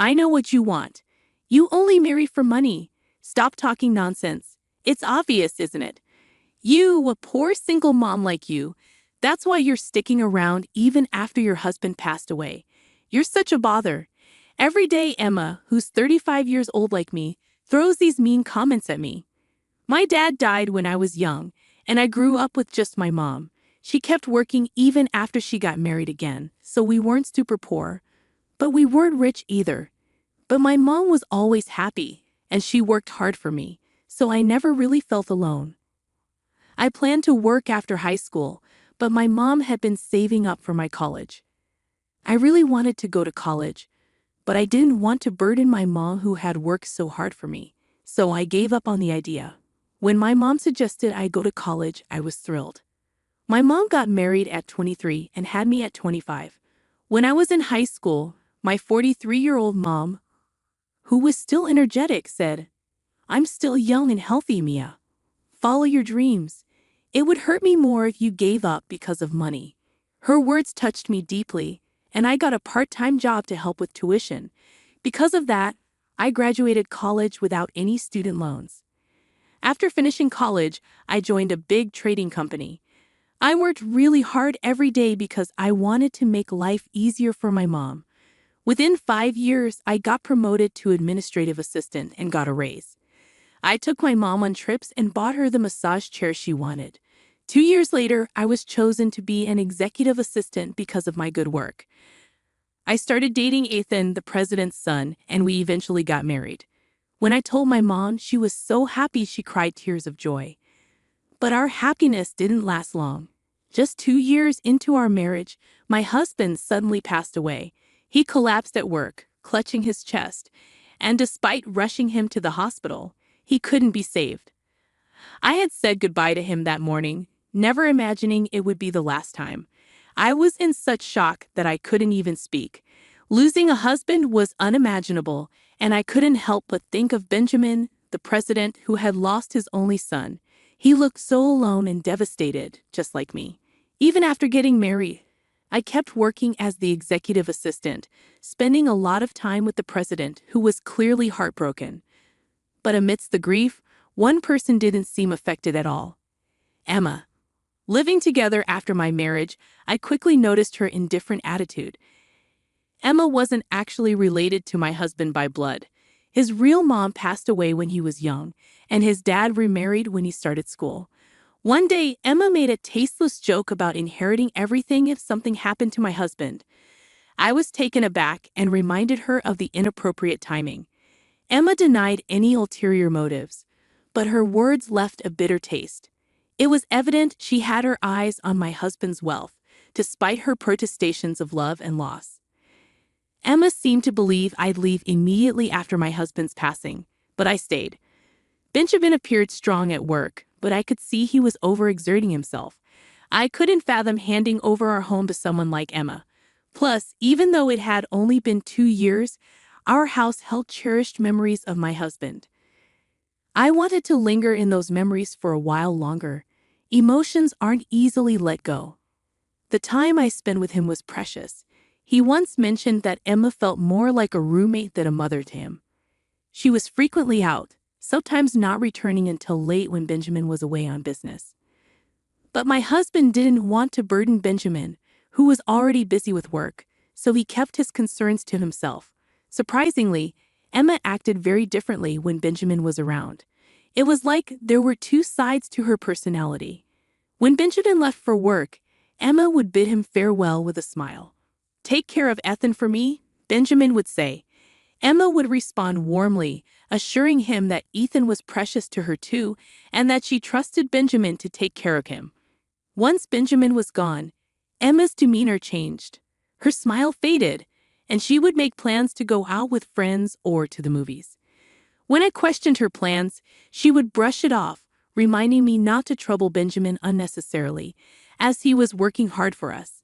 I know what you want. You only marry for money. Stop talking nonsense. It's obvious, isn't it? You, a poor single mom like you, that's why you're sticking around even after your husband passed away. You're such a bother. Every day, Emma, who's 35 years old like me, throws these mean comments at me. My dad died when I was young, and I grew up with just my mom. She kept working even after she got married again, so we weren't super poor. But we weren't rich either. But my mom was always happy, and she worked hard for me, so I never really felt alone. I planned to work after high school, but my mom had been saving up for my college. I really wanted to go to college, but I didn't want to burden my mom who had worked so hard for me, so I gave up on the idea. When my mom suggested I go to college, I was thrilled. My mom got married at 23 and had me at 25. When I was in high school, my 43-year-old mom, who was still energetic, said, "I'm still young and healthy, Mia. Follow your dreams. It would hurt me more if you gave up because of money." Her words touched me deeply, and I got a part-time job to help with tuition. Because of that, I graduated college without any student loans. After finishing college, I joined a big trading company. I worked really hard every day because I wanted to make life easier for my mom. Within 5 years, I got promoted to administrative assistant and got a raise. I took my mom on trips and bought her the massage chair she wanted. 2 years later, I was chosen to be an executive assistant because of my good work. I started dating Ethan, the president's son, and we eventually got married. When I told my mom, she was so happy she cried tears of joy. But our happiness didn't last long. Just 2 years into our marriage, my husband suddenly passed away. He collapsed at work, clutching his chest, and despite rushing him to the hospital, he couldn't be saved. I had said goodbye to him that morning, never imagining it would be the last time. I was in such shock that I couldn't even speak. Losing a husband was unimaginable, and I couldn't help but think of Benjamin, the president who had lost his only son. He looked so alone and devastated, just like me. Even after getting married, I kept working as the executive assistant, spending a lot of time with the president, who was clearly heartbroken. But amidst the grief, one person didn't seem affected at all. Emma. Living together after my marriage, I quickly noticed her indifferent attitude. Emma wasn't actually related to my husband by blood. His real mom passed away when he was young, and his dad remarried when he started school. One day, Emma made a tasteless joke about inheriting everything if something happened to my husband. I was taken aback and reminded her of the inappropriate timing. Emma denied any ulterior motives, but her words left a bitter taste. It was evident she had her eyes on my husband's wealth, despite her protestations of love and loss. Emma seemed to believe I'd leave immediately after my husband's passing, but I stayed. Benjamin appeared strong at work, but I could see he was overexerting himself. I couldn't fathom handing over our home to someone like Emma. Plus, even though it had only been 2 years, our house held cherished memories of my husband. I wanted to linger in those memories for a while longer. Emotions aren't easily let go. The time I spent with him was precious. He once mentioned that Emma felt more like a roommate than a mother to him. She was frequently out, sometimes not returning until late when Benjamin was away on business. But my husband didn't want to burden Benjamin, who was already busy with work, so he kept his concerns to himself. Surprisingly, Emma acted very differently when Benjamin was around. It was like there were two sides to her personality. When Benjamin left for work, Emma would bid him farewell with a smile. "Take care of Ethan for me," Benjamin would say. Emma would respond warmly, assuring him that Ethan was precious to her too, and that she trusted Benjamin to take care of him. Once Benjamin was gone, Emma's demeanor changed. Her smile faded, and she would make plans to go out with friends or to the movies. When I questioned her plans, she would brush it off, reminding me not to trouble Benjamin unnecessarily, as he was working hard for us.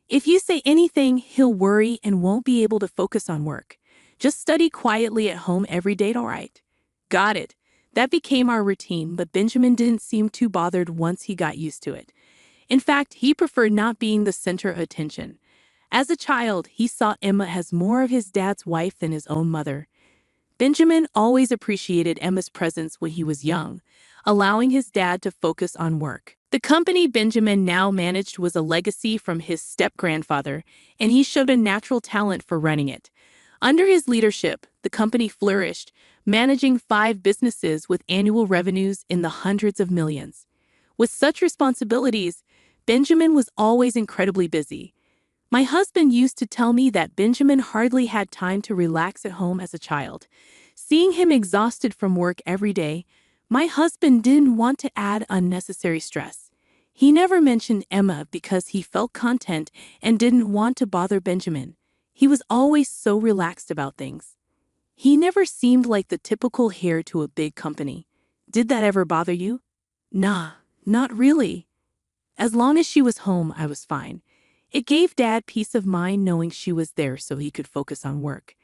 "If you say anything, he'll worry and won't be able to focus on work. Just study quietly at home every day, all right?" Got it. That became our routine, but Benjamin didn't seem too bothered once he got used to it. In fact, he preferred not being the center of attention. As a child, he saw Emma as more of his dad's wife than his own mother. Benjamin always appreciated Emma's presence when he was young, allowing his dad to focus on work. The company Benjamin now managed was a legacy from his step-grandfather, and he showed a natural talent for running it. Under his leadership, the company flourished, managing 5 businesses with annual revenues in the hundreds of millions. With such responsibilities, Benjamin was always incredibly busy. My husband used to tell me that Benjamin hardly had time to relax at home as a child. Seeing him exhausted from work every day, my husband didn't want to add unnecessary stress. He never mentioned Emma because he felt content and didn't want to bother Benjamin. He was always so relaxed about things. He never seemed like the typical heir to a big company. Did that ever bother you? Nah, not really. As long as she was home, I was fine. It gave Dad peace of mind knowing she was there so he could focus on work.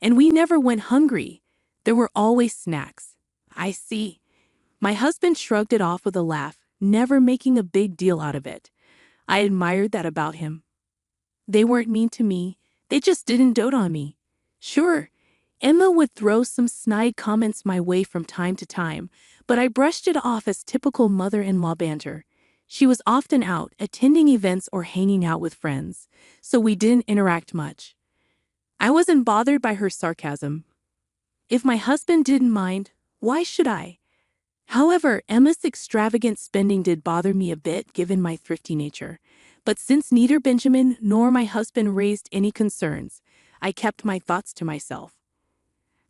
And we never went hungry. There were always snacks. I see. My husband shrugged it off with a laugh, never making a big deal out of it. I admired that about him. They weren't mean to me. They just didn't dote on me. Sure, Emma would throw some snide comments my way from time to time, but I brushed it off as typical mother-in-law banter. She was often out, attending events or hanging out with friends, so we didn't interact much. I wasn't bothered by her sarcasm. If my husband didn't mind, why should I? However, Emma's extravagant spending did bother me a bit given my thrifty nature. But since neither Benjamin nor my husband raised any concerns, I kept my thoughts to myself.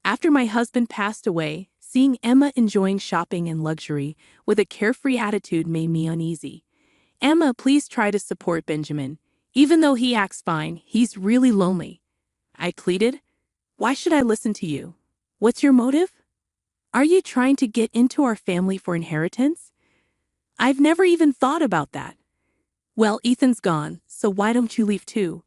After my husband passed away, seeing Emma enjoying shopping and luxury with a carefree attitude made me uneasy. Emma, please try to support Benjamin. Even though he acts fine, he's really lonely. I pleaded. Why should I listen to you? What's your motive? Are you trying to get into our family for inheritance? I've never even thought about that. Well, Ethan's gone, so why don't you leave too?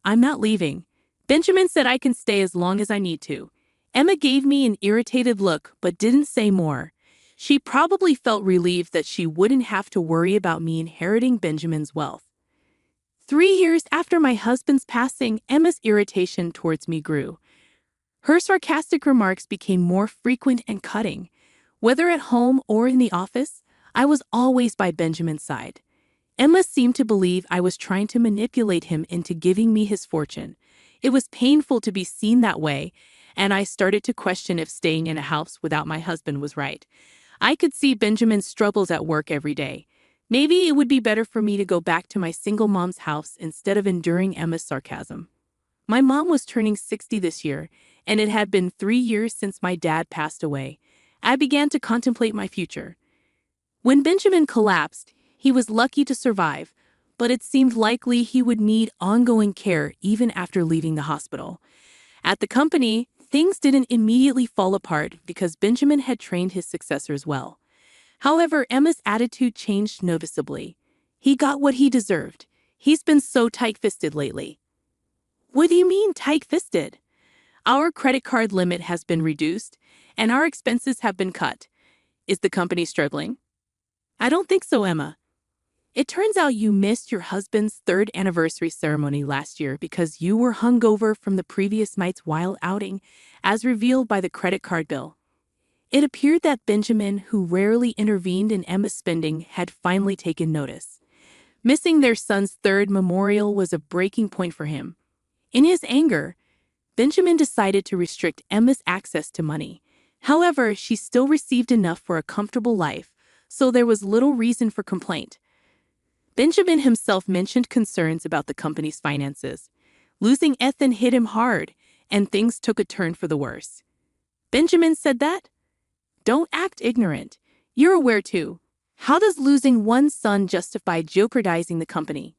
I'm not leaving. Benjamin said I can stay as long as I need to. Emma gave me an irritated look but didn't say more. She probably felt relieved that she wouldn't have to worry about me inheriting Benjamin's wealth. 3 years after my husband's passing, Emma's irritation towards me grew. Her sarcastic remarks became more frequent and cutting. Whether at home or in the office, I was always by Benjamin's side. Emma seemed to believe I was trying to manipulate him into giving me his fortune. It was painful to be seen that way, and I started to question if staying in a house without my husband was right. I could see Benjamin's struggles at work every day. Maybe it would be better for me to go back to my single mom's house instead of enduring Emma's sarcasm. My mom was turning 60 this year, and it had been 3 years since my dad passed away. I began to contemplate my future. When Benjamin collapsed, he was lucky to survive, but it seemed likely he would need ongoing care even after leaving the hospital. At the company, things didn't immediately fall apart because Benjamin had trained his successors well. However, Emma's attitude changed noticeably. He got what he deserved. He's been so tight-fisted lately. What do you mean tight-fisted? Our credit card limit has been reduced, and our expenses have been cut. Is the company struggling? I don't think so, Emma. It turns out you missed your husband's 3rd anniversary ceremony last year because you were hungover from the previous night's wild outing, as revealed by the credit card bill. It appeared that Benjamin, who rarely intervened in Emma's spending, had finally taken notice. Missing their son's 3rd memorial was a breaking point for him. In his anger, Benjamin decided to restrict Emma's access to money. However, she still received enough for a comfortable life, so there was little reason for complaint. Benjamin himself mentioned concerns about the company's finances. Losing Ethan hit him hard, and things took a turn for the worse. Benjamin said that? Don't act ignorant. You're aware too. How does losing one son justify jeopardizing the company?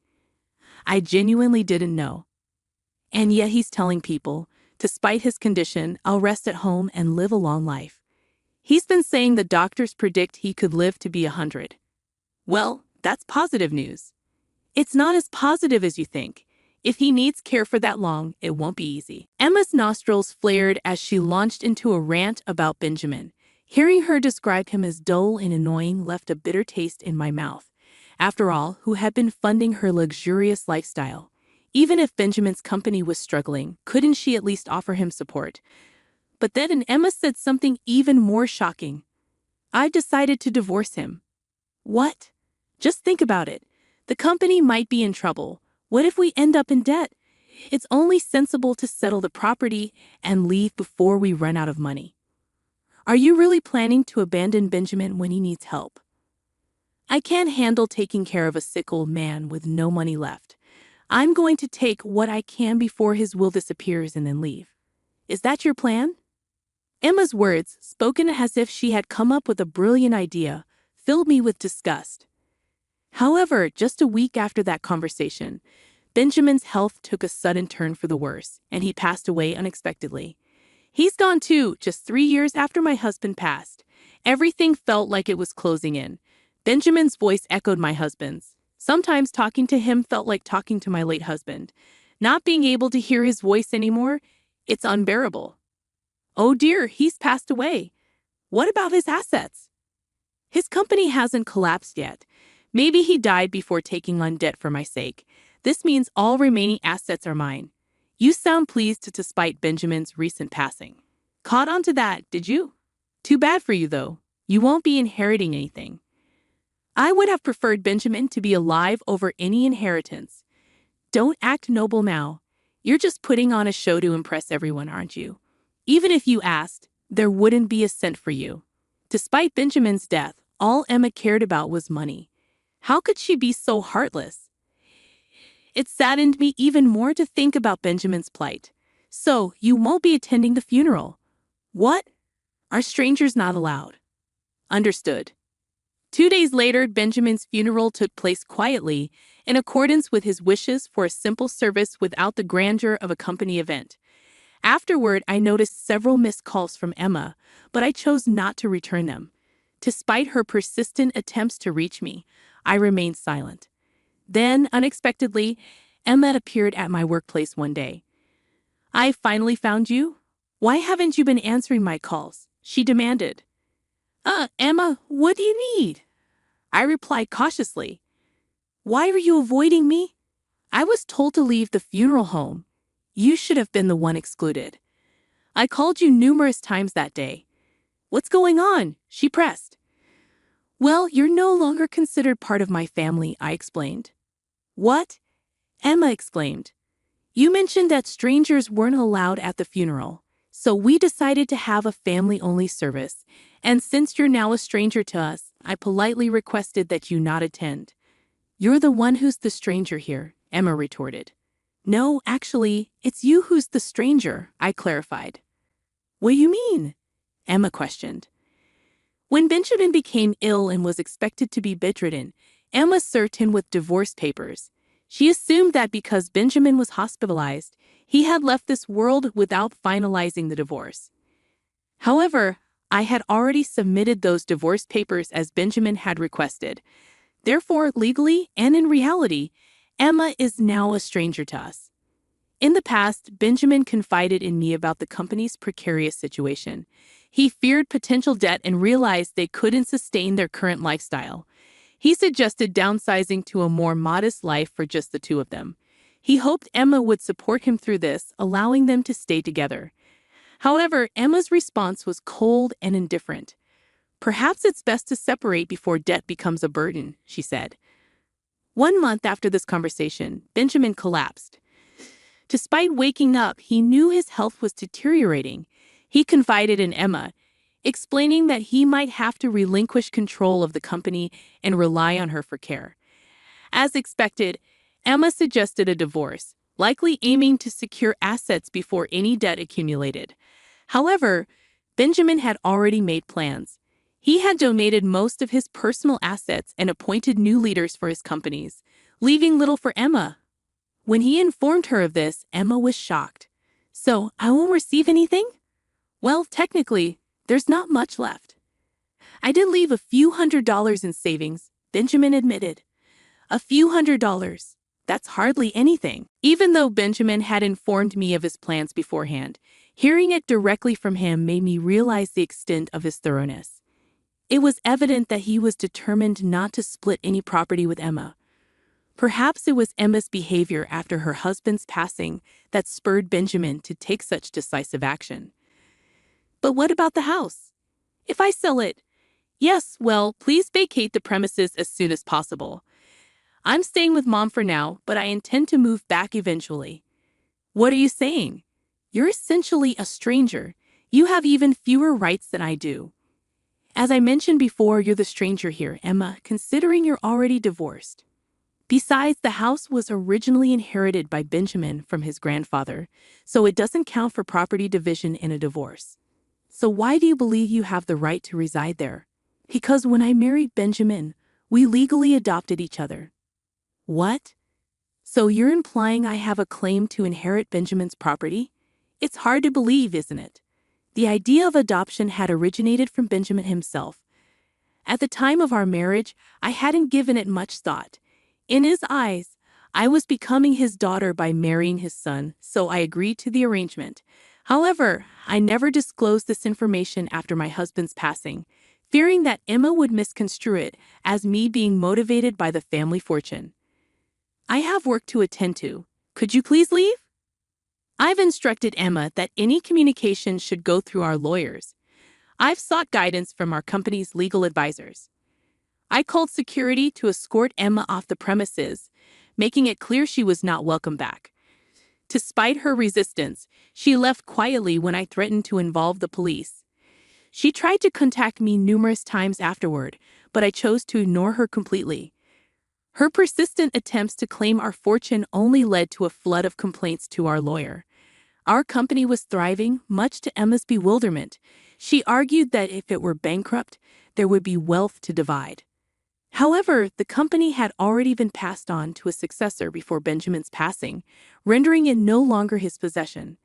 I genuinely didn't know. And yet he's telling people, despite his condition, I'll rest at home and live a long life. He's been saying the doctors predict he could live to be 100. Well, that's positive news. It's not as positive as you think. If he needs care for that long, it won't be easy. Emma's nostrils flared as she launched into a rant about Benjamin. Hearing her describe him as dull and annoying left a bitter taste in my mouth. After all, who had been funding her luxurious lifestyle? Even if Benjamin's company was struggling, couldn't she at least offer him support? But then Emma said something even more shocking. "I've decided to divorce him." What? Just think about it. The company might be in trouble. What if we end up in debt? It's only sensible to settle the property and leave before we run out of money. Are you really planning to abandon Benjamin when he needs help? I can't handle taking care of a sick old man with no money left. I'm going to take what I can before his will disappears and then leave. Is that your plan? Emma's words, spoken as if she had come up with a brilliant idea, filled me with disgust. However, just a week after that conversation, Benjamin's health took a sudden turn for the worse, and he passed away unexpectedly. He's gone too, just 3 years after my husband passed. Everything felt like it was closing in. Benjamin's voice echoed my husband's. Sometimes talking to him felt like talking to my late husband. Not being able to hear his voice anymore, it's unbearable. Oh dear, he's passed away. What about his assets? His company hasn't collapsed yet. Maybe he died before taking on debt for my sake. This means all remaining assets are mine. You sound pleased despite Benjamin's recent passing. Caught on to that, did you? Too bad for you, though. You won't be inheriting anything. I would have preferred Benjamin to be alive over any inheritance. Don't act noble now. You're just putting on a show to impress everyone, aren't you? Even if you asked, there wouldn't be a cent for you. Despite Benjamin's death, all Emma cared about was money. How could she be so heartless? It saddened me even more to think about Benjamin's plight. So, you won't be attending the funeral. What? Are strangers not allowed? Understood. 2 days later, Benjamin's funeral took place quietly, in accordance with his wishes for a simple service without the grandeur of a company event. Afterward, I noticed several missed calls from Emma, but I chose not to return them. Despite her persistent attempts to reach me, I remained silent. Then, unexpectedly, Emma appeared at my workplace one day. "I finally found you? Why haven't you been answering my calls?" she demanded. Emma, what do you need?" I replied cautiously. "Why are you avoiding me? I was told to leave the funeral home. You should have been the one excluded. I called you numerous times that day." "What's going on?" she pressed. "Well, you're no longer considered part of my family," I explained. "What?" Emma exclaimed. "You mentioned that strangers weren't allowed at the funeral, so we decided to have a family-only service, and since you're now a stranger to us, I politely requested that you not attend." "You're the one who's the stranger here," Emma retorted. "No, actually, it's you who's the stranger," I clarified. "What do you mean?" Emma questioned. When Benjamin became ill and was expected to be bedridden, Emma served him with divorce papers. She assumed that because Benjamin was hospitalized, he had left this world without finalizing the divorce. However, I had already submitted those divorce papers as Benjamin had requested. Therefore, legally and in reality, Emma is now a stranger to us. In the past, Benjamin confided in me about the company's precarious situation. He feared potential debt and realized they couldn't sustain their current lifestyle. He suggested downsizing to a more modest life for just the two of them. He hoped Emma would support him through this, allowing them to stay together. However, Emma's response was cold and indifferent. "Perhaps it's best to separate before debt becomes a burden," she said. 1 month after this conversation, Benjamin collapsed. Despite waking up, he knew his health was deteriorating. He confided in Emma, explaining that he might have to relinquish control of the company and rely on her for care. As expected, Emma suggested a divorce, likely aiming to secure assets before any debt accumulated. However, Benjamin had already made plans. He had donated most of his personal assets and appointed new leaders for his companies, leaving little for Emma. When he informed her of this, Emma was shocked. "So, I won't receive anything?" "Well, technically, there's not much left." "I did leave a few $100s in savings," Benjamin admitted. "A few $100s. That's hardly anything." Even though Benjamin had informed me of his plans beforehand, hearing it directly from him made me realize the extent of his thoroughness. It was evident that he was determined not to split any property with Emma. Perhaps it was Emma's behavior after her husband's passing that spurred Benjamin to take such decisive action. But what about the house? If I sell it, yes, well, please vacate the premises as soon as possible. I'm staying with Mom for now, but I intend to move back eventually. What are you saying? You're essentially a stranger. You have even fewer rights than I do. As I mentioned before, you're the stranger here, Emma, considering you're already divorced. Besides, the house was originally inherited by Benjamin from his grandfather, so it doesn't count for property division in a divorce. So why do you believe you have the right to reside there? Because when I married Benjamin, we legally adopted each other. What? So you're implying I have a claim to inherit Benjamin's property? It's hard to believe, isn't it? The idea of adoption had originated from Benjamin himself. At the time of our marriage, I hadn't given it much thought. In his eyes, I was becoming his daughter by marrying his son, so I agreed to the arrangement. However, I never disclosed this information after my husband's passing, fearing that Emma would misconstrue it as me being motivated by the family fortune. I have work to attend to. Could you please leave? I've instructed Emma that any communication should go through our lawyers. I've sought guidance from our company's legal advisors. I called security to escort Emma off the premises, making it clear she was not welcome back. Despite her resistance, she left quietly when I threatened to involve the police. She tried to contact me numerous times afterward, but I chose to ignore her completely. Her persistent attempts to claim our fortune only led to a flood of complaints to our lawyer. Our company was thriving, much to Emma's bewilderment. She argued that if it were bankrupt, there would be wealth to divide. However, the company had already been passed on to a successor before Benjamin's passing, rendering it no longer his possession.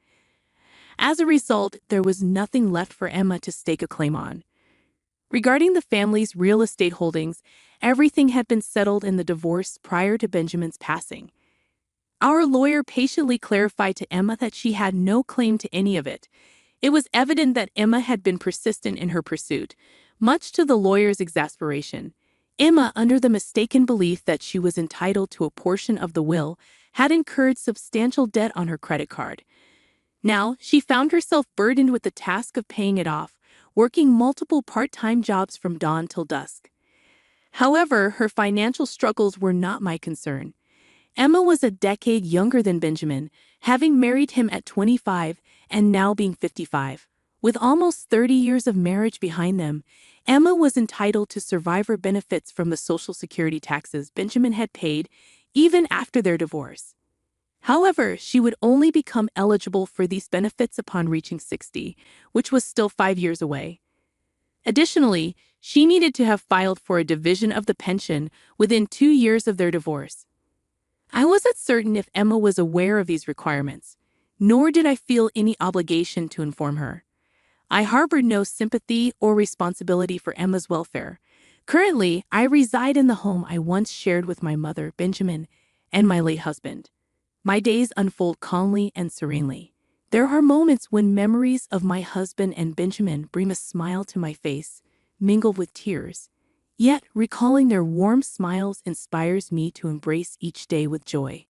As a result, there was nothing left for Emma to stake a claim on. Regarding the family's real estate holdings, everything had been settled in the divorce prior to Benjamin's passing. Our lawyer patiently clarified to Emma that she had no claim to any of it. It was evident that Emma had been persistent in her pursuit, much to the lawyer's exasperation. Emma, under the mistaken belief that she was entitled to a portion of the will, had incurred substantial debt on her credit card. Now, she found herself burdened with the task of paying it off, working multiple part-time jobs from dawn till dusk. However, her financial struggles were not my concern. Emma was a decade younger than Benjamin, having married him at 25 and now being 55. With almost 30 years of marriage behind them, Emma was entitled to survivor benefits from the Social Security taxes Benjamin had paid even after their divorce. However, she would only become eligible for these benefits upon reaching 60, which was still 5 years away. Additionally, she needed to have filed for a division of the pension within 2 years of their divorce. I wasn't certain if Emma was aware of these requirements, nor did I feel any obligation to inform her. I harbored no sympathy or responsibility for Emma's welfare. Currently, I reside in the home I once shared with my mother, Benjamin, and my late husband. My days unfold calmly and serenely. There are moments when memories of my husband and Benjamin bring a smile to my face, mingled with tears. Yet, recalling their warm smiles inspires me to embrace each day with joy.